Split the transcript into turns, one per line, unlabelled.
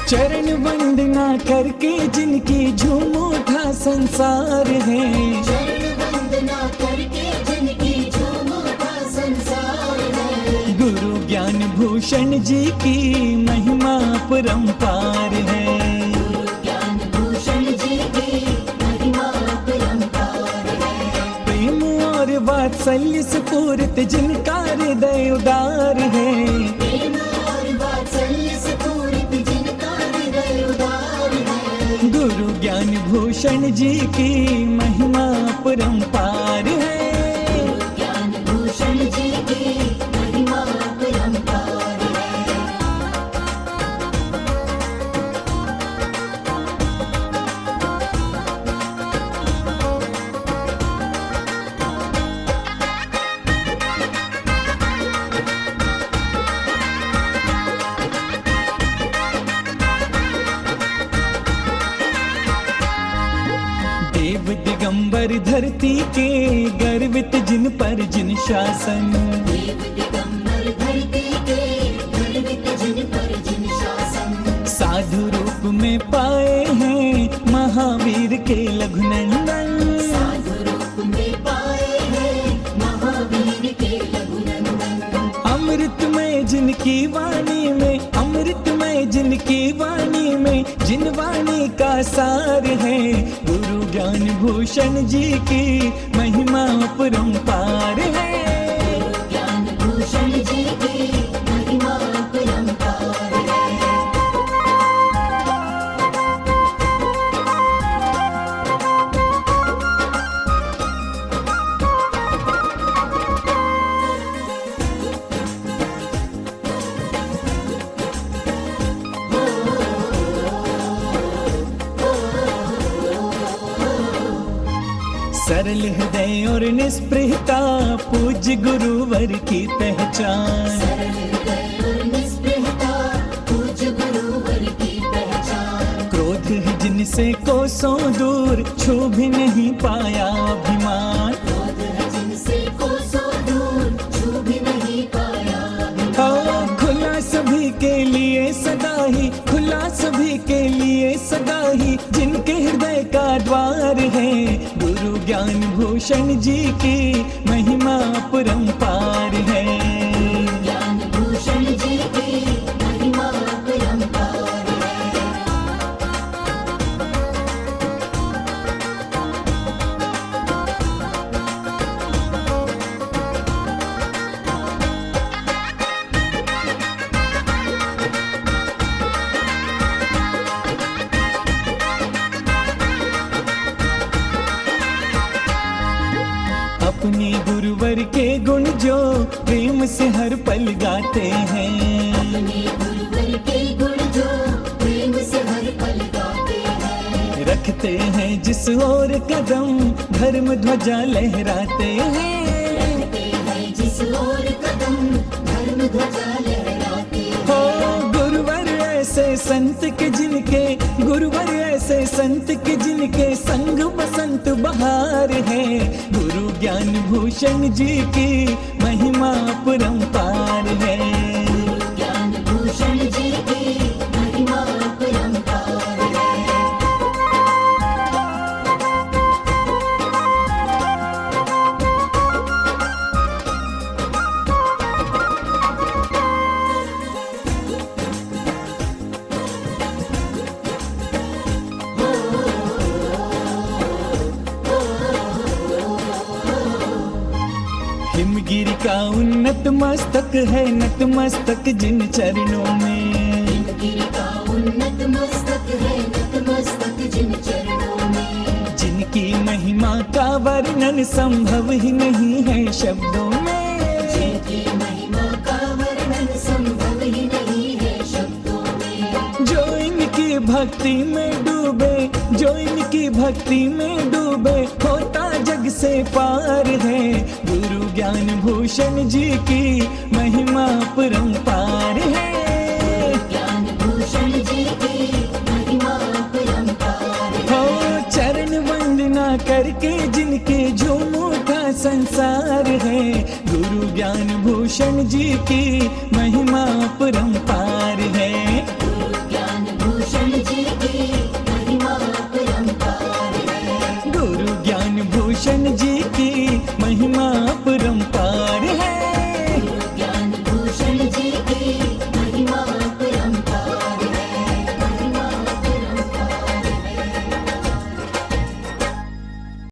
चरण वंदना करके जिनकी झूम उठा संसार है,
चरण वंदना करके जिनकी झूम उठा संसार है।
गुरु ज्ञान भूषण जी की महिमा परंपार है,
गुरु ज्ञान भूषण जी की महिमा परंपार है।
प्रेम और वात्सल्य से पूरित जिनका हृदय उदार है,
प्रेम और वात्सल्य से पूरित जिनका हृदय उदार है।
गुरु ज्ञान भूषण जी की महिमा परंपार है।
ज्ञान भूषण जी की महिमा परंपार है।
देव दिगंबर धरती के गर्वित जिन पर जिन शासन,
देव दिगंबर धरती के गर्वित जिन पर जिन शासन।
साधु रूप में पाए हैं महावीर के लघुनंदन,
साधु रूप में पाए हैं महावीर के लघुनंदन।
अमृतमय जिनकी वाणी में, अमृतमय जिनकी वाणी में, जिन वाणी का सार है। गुरु ज्ञान भूषण जी की महिमा परंपार है,
ज्ञान भूषण जी की महिमा परंपार है।
सरल हृदय और निस्पृहता पूज्य गुरुवर की पहचान,
सरल हृदय और निस्पृहता पूज्य गुरुवर की पहचान।
क्रोध है जिनसे कोसों दूर, छू भी नहीं पाया अभिमान।
क्रोध है जिनसे कोसों दूर, छू भी नहीं पाया अभिमान।
खुला सभी के लिए सदा ही, खुला सभी के लिए सदा ही, जिनके हृदय का द्वार है। गुरु ज्ञान भूषण जी की महिमा परंपार है,
ज्ञान भूषण जी की महिमा परंपार है।
अपने गुरुवर के गुण जो प्रेम से हर पल गाते हैं,
अपने गुरुवर के गुण जो प्रेम से हर पल गाते हैं।
रखते हैं जिस ओर कदम धर्म ध्वजा लहराते हैं,
रखते हैं जिस ओर कदम धर्म ध्वजा लहराते हैं।
हो गुरुवर ऐसे संत के जिनके, गुरुवर ऐसे संत के जिनके संग बसंत बहार है। गुरु ज्ञान भूषण जी की महिमा परंपार है,
ज्ञान भूषण जी की महिमा परंपार है।
हिमगिरी का उन्नत मस्तक है नतमस्तक जिन चरणों में,
हिमगिरी का उन्नत मस्तक है नतमस्तक जिन चरणों में।
जिनकी महिमा का वर्णन संभव ही नहीं है शब्दों में,
जिनकी महिमा का वर्णन संभव ही नहीं है शब्दों में।
जो इनकी भक्ति में डूबे, जो इनकी भक्ति में डूबे होता जग से पार है। गुरु ज्ञान भूषण जी की महिमा परंपार है।
ज्ञान भूषण जी की महिमा परंपार है।
हो चरण वंदना करके जिनके झूम उठा संसार है। गुरु ज्ञान भूषण जी की महिमा परंपार है।
ज्ञान भूषण जी की महिमा परंपार है।
गुरु ज्ञान भूषण जी की महिमा परंपार